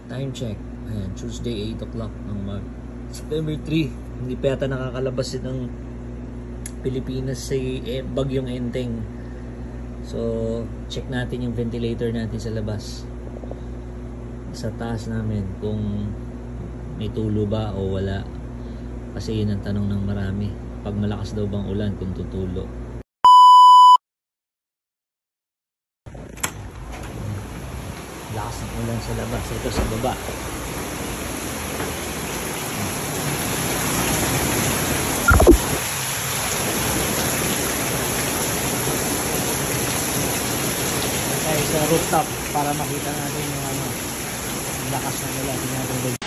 Time check. Ayan, Tuesday 8 o'clock ng September 3. Hindi pa yata nakakalabas ng Pilipinas sa bagyong Enteng. So, check natin yung ventilator natin sa labas. Sa taas namin kung may tulo ba o wala. Kasi yun ang tanong ng marami. Pag malakas daw bang ulan kung tutulo. Lakas ng ulan sa labas. Ito sa baba. Tayo sa rooftop para makita natin yung lakas ng ulan. Tingnan.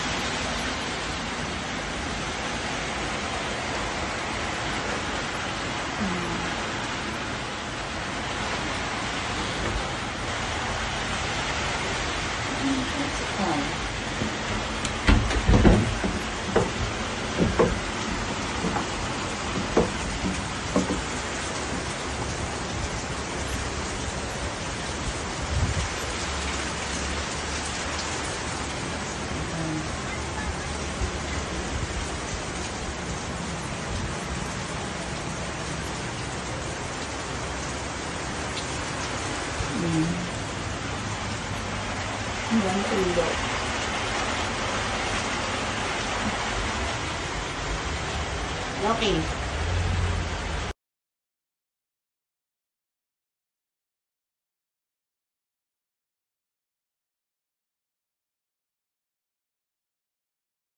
Okay.